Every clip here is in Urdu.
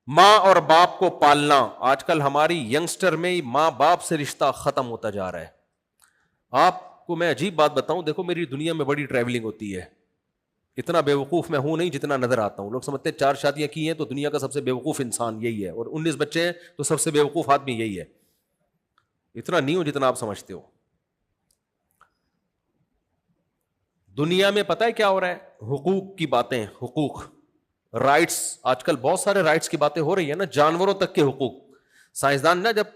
ماں اور باپ کو پالنا، آج کل ہماری ینگسٹر میں ماں باپ سے رشتہ ختم ہوتا جا رہا ہے. آپ کو میں عجیب بات بتاؤں، دیکھو میری دنیا میں بڑی ٹریولنگ ہوتی ہے، اتنا بے وقوف میں ہوں نہیں جتنا نظر آتا ہوں. لوگ سمجھتے ہیں 4 شادیاں کی ہیں تو دنیا کا سب سے بے وقوف انسان یہی ہے، اور 19 بچے ہیں تو سب سے بے وقوف آدمی یہی ہے. اتنا نہیں ہوں جتنا آپ سمجھتے ہو. دنیا میں پتہ ہے کیا ہو رہا ہے؟ حقوق کی باتیں، حقوق، رائٹس. آج کل بہت سارے رائٹس کی باتیں ہو رہی ہیں نا، جانوروں تک کے حقوق. سائنسدان نا جب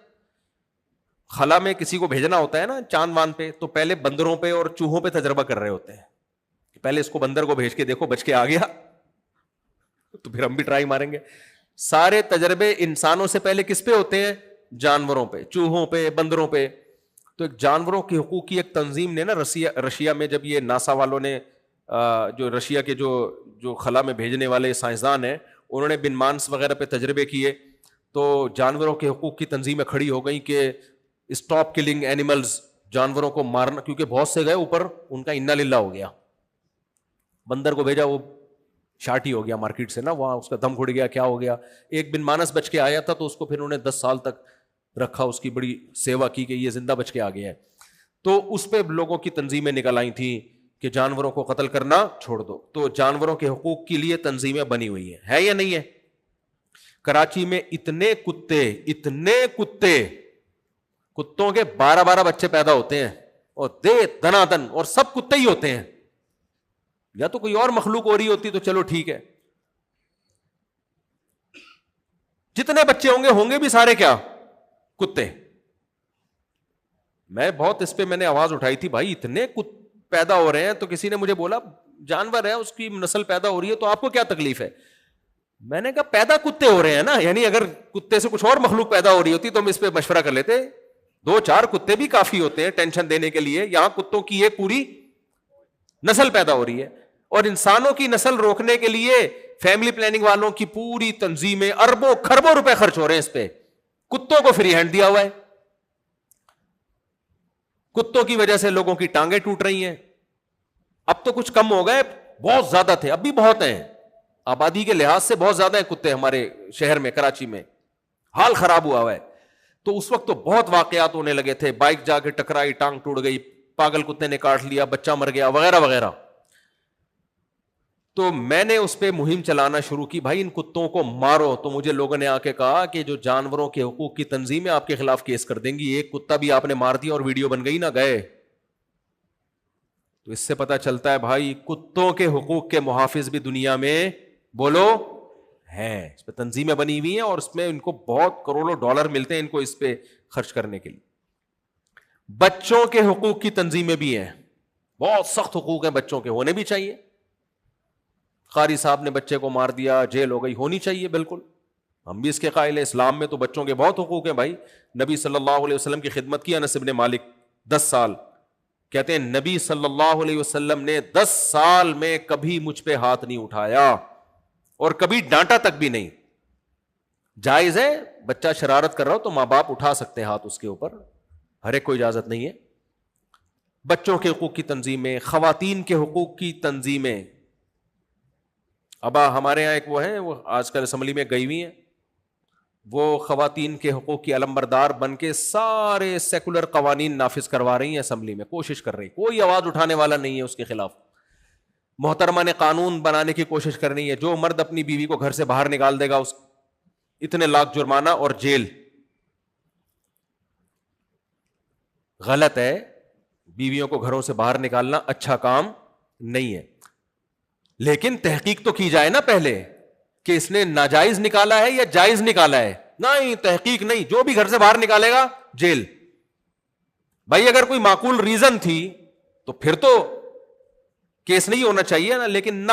خلا میں کسی کو بھیجنا ہوتا ہے نا چاند وان پہ، تو پہلے بندروں پہ اور چوہوں پہ تجربہ کر رہے ہوتے ہیں. پہلے اس کو بندر کو بھیج کے دیکھو بچ کے آ گیا تو پھر ہم بھی ٹرائی ماریں گے. سارے تجربے انسانوں سے پہلے کس پہ ہوتے ہیں؟ جانوروں پہ، چوہوں پہ، بندروں پہ. تو ایک جانوروں کے حقوق کی ایک تنظیم نے نا رشیا میں، جب یہ ناسا والوں نے جو رشیا کے جو خلا میں بھیجنے والے سائنسدان ہیں انہوں نے بن مانس وغیرہ پہ تجربے کیے، تو جانوروں کے حقوق کی تنظیمیں کھڑی ہو گئیں کہ اسٹاپ کلنگ اینیملز، جانوروں کو مارنا، کیونکہ بہت سے گئے اوپر ان کا انا للہ ہو گیا. بندر کو بھیجا وہ شارٹ ہی ہو گیا مارکیٹ سے نا، وہاں اس کا دم گھڑ گیا، کیا ہو گیا. ایک بن مانس بچ کے آیا تھا تو اس کو پھر انہوں نے 10 سال تک رکھا، اس کی بڑی سیوا کی کہ یہ زندہ بچ کے آ گیا ہے. تو اس پہ لوگوں کی تنظیمیں نکل آئی تھیں کہ جانوروں کو قتل کرنا چھوڑ دو. تو جانوروں کے حقوق کے لیے تنظیمیں بنی ہوئی ہیں، ہے یا نہیں ہے؟ کراچی میں اتنے کتوں کے 12 بچے پیدا ہوتے ہیں، اور دنا دن، اور سب کتے ہی ہوتے ہیں. یا تو کوئی اور مخلوق ہو رہی ہوتی تو چلو ٹھیک ہے. جتنے بچے ہوں گے بھی سارے کیا؟ کتے. میں بہت اس پہ میں نے آواز اٹھائی تھی، بھائی اتنے پیدا ہو رہے ہیں. تو کسی نے مجھے بولا جانور ہے اس کی نسل پیدا ہو رہی ہے تو آپ کو کیا تکلیف ہے؟ میں نے کہا پیدا کتے ہو رہے ہیں نا، یعنی اگر کتے سے کچھ اور مخلوق پیدا ہو رہی ہوتی تو ہم اس پہ مشورہ کر لیتے. 2-4 کتے بھی کافی ہوتے ہیں ٹینشن دینے کے لیے. یہاں کتوں کی ایک پوری نسل پیدا ہو رہی ہے، اور انسانوں کی نسل روکنے کے لیے فیملی پلاننگ والوں کی پوری تنظیمیں اربوں کھربوں روپے خرچ ہو رہے ہیں اس پہ. کتوں کو فری ہینڈ دیا ہوا ہے. کتوں کی وجہ سے لوگوں کی ٹانگیں ٹوٹ رہی ہیں. اب تو کچھ کم ہو گئے، بہت زیادہ تھے، اب بھی بہت ہیں. آبادی کے لحاظ سے بہت زیادہ ہیں کتے ہمارے شہر میں، کراچی میں حال خراب ہوا ہوا ہے. تو اس وقت تو بہت واقعات ہونے لگے تھے، بائک جا کے ٹکرائی، ٹانگ ٹوٹ گئی، پاگل کتے نے کاٹ لیا، بچہ مر گیا، وغیرہ وغیرہ. تو میں نے اس پہ مہم چلانا شروع کی، بھائی ان کتوں کو مارو. تو مجھے لوگوں نے آ کے کہا کہ جو جانوروں کے حقوق کی تنظیمیں آپ کے خلاف کیس کر دیں گی، ایک کتا بھی آپ نے مار دیا اور ویڈیو بن گئی نہ گئے. تو اس سے پتا چلتا ہے بھائی کتوں کے حقوق کے محافظ بھی دنیا میں بولو ہیں. اس پہ تنظیمیں بنی ہوئی ہیں اور اس میں ان کو بہت کروڑوں ڈالر ملتے ہیں ان کو اس پہ خرچ کرنے کے لیے. بچوں کے حقوق کی تنظیمیں بھی ہیں، بہت سخت حقوق ہیں بچوں کے، ہونے بھی چاہیے. قاری صاحب نے بچے کو مار دیا، جیل ہو گئی، ہونی چاہیے بالکل، ہم بھی اس کے قائل ہیں. اسلام میں تو بچوں کے بہت حقوق ہیں بھائی. نبی صلی اللہ علیہ وسلم کی خدمت کی انس بن مالک 10 سال، کہتے ہیں نبی صلی اللہ علیہ وسلم نے 10 سال میں کبھی مجھ پہ ہاتھ نہیں اٹھایا اور کبھی ڈانٹا تک بھی نہیں. جائز ہے بچہ شرارت کر رہا ہو تو ماں باپ اٹھا سکتے ہیں ہاتھ اس کے اوپر، ہر ایک کو اجازت نہیں ہے. بچوں کے حقوق کی تنظیمیں، خواتین کے حقوق کی تنظیمیں. ابا ہمارے یہاں ایک وہ ہیں، وہ آج کل اسمبلی میں گئی ہوئی ہیں، وہ خواتین کے حقوق کی علمبردار بن کے سارے سیکولر قوانین نافذ کروا رہی ہیں اسمبلی میں، کوشش کر رہی، کوئی آواز اٹھانے والا نہیں ہے اس کے خلاف. محترمہ نے قانون بنانے کی کوشش کرنی ہے، جو مرد اپنی بیوی کو گھر سے باہر نکال دے گا اس اتنے لاکھ جرمانہ اور جیل. غلط ہے، بیویوں کو گھروں سے باہر نکالنا اچھا کام نہیں ہے. لیکن تحقیق تو کی جائے نا پہلے کہ اس نے ناجائز نکالا ہے یا جائز نکالا ہے. نہیں، تحقیق نہیں، جو بھی گھر سے باہر نکالے گا جیل. بھائی اگر کوئی معقول ریزن تھی تو پھر تو کیس نہیں ہونا چاہیے نا. لیکن نہ،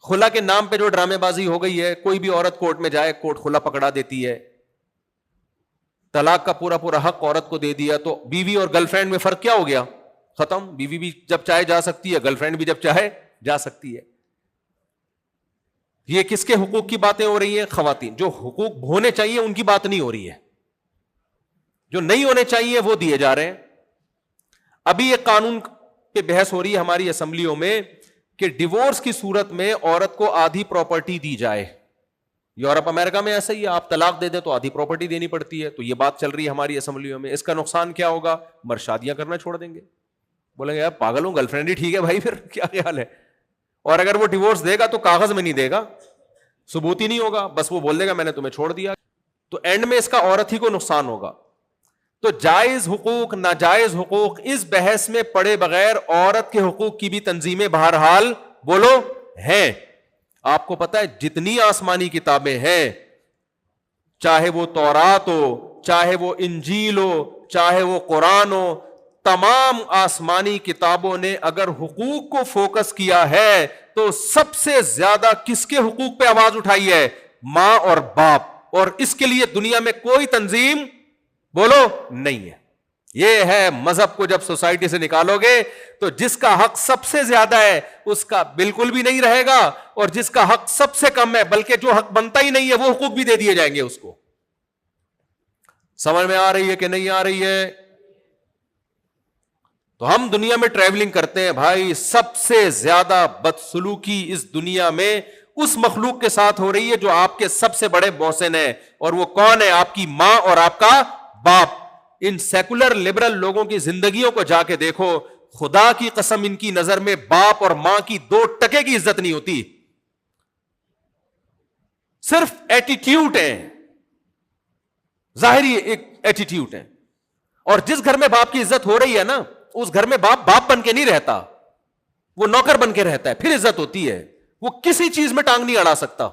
خلا کے نام پہ جو ڈرامے بازی ہو گئی ہے، کوئی بھی عورت کورٹ میں جائے کورٹ خلا پکڑا دیتی ہے. طلاق کا پورا پورا حق عورت کو دے دیا، تو بیوی اور گرل فرینڈ میں فرق کیا ہو گیا؟ ختم. بیوی بھی جب چاہے جا سکتی ہے، گرل فرینڈ بھی جب چاہے جا سکتی ہے. یہ کس کے حقوق کی باتیں ہو رہی ہیں؟ خواتین. جو حقوق ہونے چاہیے ان کی بات نہیں ہو رہی ہے، جو نہیں ہونے چاہیے وہ دیے جا رہے ہیں. ابھی ایک قانون پہ بحث ہو رہی ہے ہماری اسمبلیوں میں کہ ڈیورس کی صورت میں عورت کو آدھی پراپرٹی دی جائے. یورپ امریکہ میں ایسا ہی ہے, آپ طلاق دے دیں تو آدھی پراپرٹی دینی پڑتی ہے. تو یہ بات چل رہی ہے ہماری اسمبلیوں میں. اس کا نقصان کیا ہوگا؟ مرد شادیاں کرنا چھوڑ دیں گے, بولیں گے یار پاگل ہوں, گرل فرینڈ ہی ٹھیک ہے بھائی, پھر کیا خیال ہے. اور اگر وہ ڈیورس دے گا تو کاغذ میں نہیں دے گا, ثبوت ہی نہیں ہوگا, بس وہ بول دے گا میں نے تمہیں چھوڑ دیا. تو اینڈ میں اس کا عورت ہی کو نقصان ہوگا. تو جائز حقوق ناجائز حقوق اس بحث میں پڑے بغیر عورت کے حقوق کی بھی تنظیمیں بہرحال بولو ہیں. آپ کو پتا ہے جتنی آسمانی کتابیں ہیں, چاہے وہ تورات ہو, چاہے وہ انجیل ہو, چاہے وہ قرآن ہو, تمام آسمانی کتابوں نے اگر حقوق کو فوکس کیا ہے تو سب سے زیادہ کس کے حقوق پہ آواز اٹھائی ہے؟ ماں اور باپ. اور اس کے لیے دنیا میں کوئی تنظیم بولو نہیں ہے. یہ ہے مذہب کو جب سوسائٹی سے نکالو گے تو جس کا حق سب سے زیادہ ہے اس کا بالکل بھی نہیں رہے گا, اور جس کا حق سب سے کم ہے بلکہ جو حق بنتا ہی نہیں ہے وہ حقوق بھی دے دیے جائیں گے اس کو. سمجھ میں آ رہی ہے کہ نہیں آ رہی ہے؟ تو ہم دنیا میں ٹریولنگ کرتے ہیں بھائی, سب سے زیادہ بدسلوکی اس دنیا میں اس مخلوق کے ساتھ ہو رہی ہے جو آپ کے سب سے بڑے محسن ہیں, اور وہ کون ہے؟ آپ کی ماں اور آپ کا باپ. ان سیکولر لبرل لوگوں کی زندگیوں کو جا کے دیکھو, خدا کی قسم ان کی نظر میں باپ اور ماں کی 2% کی عزت نہیں ہوتی, صرف ایٹیٹیوڈ ہے, ظاہری ایک ایٹیٹیوڈ ہے. اور جس گھر میں باپ کی عزت ہو رہی ہے نا, اس گھر میں باپ باپ بن کے نہیں رہتا, وہ نوکر بن کے رہتا ہے, پھر عزت ہوتی ہے. وہ کسی چیز میں ٹانگ نہیں اڑا سکتا.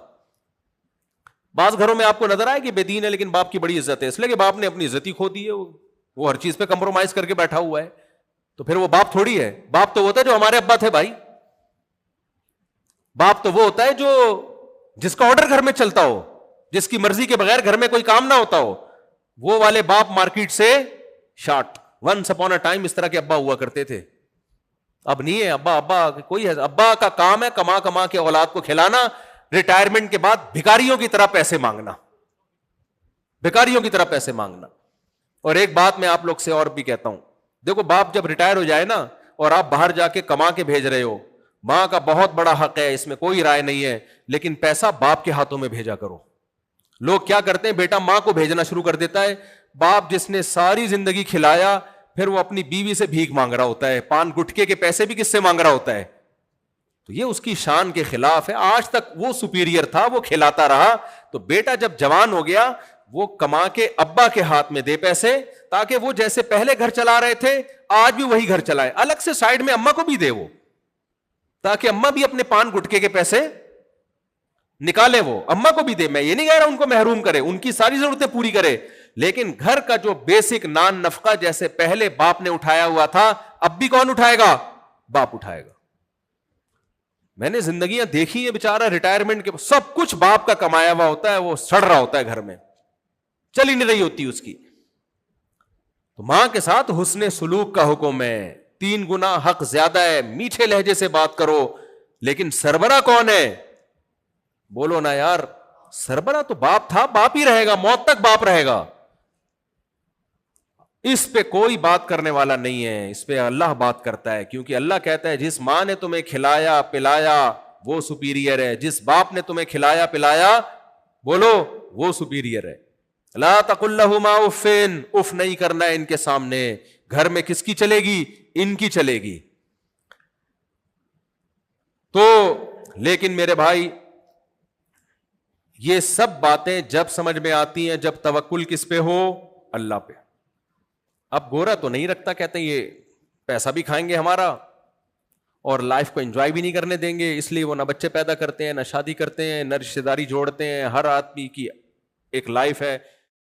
بعض گھروں میں آپ کو نظر آئے کہ بے دین ہے لیکن باپ کی بڑی عزت ہے, اس لیے کہ باپ نے اپنی عزت ہی کھو دی ہے, وہ ہر چیز پہ کمپرومائز کر کے بیٹھا ہوا ہے. تو پھر وہ باپ تھوڑی ہے. باپ تو ہوتا ہے جو ہمارے ابا تھے بھائی. باپ تو وہ ہوتا ہے جو جس کا آرڈر گھر میں چلتا ہو, جس کی مرضی کے بغیر گھر میں کوئی کام نہ ہوتا ہو. وہ والے باپ مارکیٹ سے short. Once upon a time اس طرح کے ابا ہوا کرتے تھے, اب نہیں ہے. ابا کوئی ہے, ابا کا کام ہے کما کما کے اولاد کو کھلانا, ریٹائرمنٹ کے بعد بھکاریوں کی طرح پیسے مانگنا, بھکاریوں کی طرح پیسے مانگنا. اور ایک بات میں آپ لوگ سے اور بھی کہتا ہوں, دیکھو باپ جب ریٹائر ہو جائے نا اور آپ باہر جا کے کما کے بھیج رہے ہو, ماں کا بہت بڑا حق ہے, اس میں کوئی رائے نہیں ہے, لیکن پیسہ باپ کے ہاتھوں میں بھیجا کرو. لوگ کیا کرتے ہیں, بیٹا ماں کو بھیجنا شروع کر دیتا ہے, باپ جس نے ساری زندگی کھلایا پھر وہ اپنی بیوی سے بھیک مانگ رہا ہوتا ہے, پان گٹکے کے پیسے بھی کس سے مانگ رہا ہوتا ہے. تو یہ اس کی شان کے خلاف ہے. آج تک وہ سپیریئر تھا, وہ کھلاتا رہا, تو بیٹا جب جوان ہو گیا وہ کما کے ابا کے ہاتھ میں دے پیسے, تاکہ وہ جیسے پہلے گھر چلا رہے تھے آج بھی وہی گھر چلائے. الگ سے سائڈ میں اما کو بھی دے وہ, تاکہ اما بھی اپنے پان گٹکے کے پیسے نکالے, وہ اما کو بھی دے. میں یہ نہیں کہہ رہا ان کو محروم کرے, ان کی ساری ضرورتیں پوری کرے, لیکن گھر کا جو بیسک نان نفقہ جیسے پہلے باپ نے اٹھایا ہوا تھا اب بھی کون اٹھائے گا؟ باپ اٹھائے گا. میں نے زندگیاں دیکھی ہیں, بیچارہ ریٹائرمنٹ کے سب کچھ باپ کا کمایا ہوا ہوتا ہے, وہ سڑ رہا ہوتا ہے گھر میں, چل ہی نہیں رہی ہوتی اس کی. تو ماں کے ساتھ حسن سلوک کا حکم ہے, 3 گنا حق زیادہ ہے, میٹھے لہجے سے بات کرو. لیکن سربراہ کون ہے؟ بولو نا یار, سربراہ تو باپ تھا, باپ ہی رہے گا, موت تک باپ رہے گا. اس پہ کوئی بات کرنے والا نہیں ہے, اس پہ اللہ بات کرتا ہے, کیونکہ اللہ کہتا ہے جس ماں نے تمہیں کھلایا پلایا وہ سپیریئر ہے, جس باپ نے تمہیں کھلایا پلایا بولو وہ سپیریئر ہے. لا تقل لهما اف, اف نہیں کرنا ہے ان کے سامنے. گھر میں کس کی چلے گی؟ ان کی چلے گی. تو لیکن میرے بھائی یہ سب باتیں جب سمجھ میں آتی ہیں جب توکل کس پہ ہو؟ اللہ پہ. اب گورا تو نہیں رکھتا, کہتے ہیں یہ پیسہ بھی کھائیں گے ہمارا اور لائف کو انجوائے بھی نہیں کرنے دیں گے, اس لیے وہ نہ بچے پیدا کرتے ہیں, نہ شادی کرتے ہیں, نہ رشتہ داری جوڑتے ہیں. ہر آدمی کی ایک لائف ہے,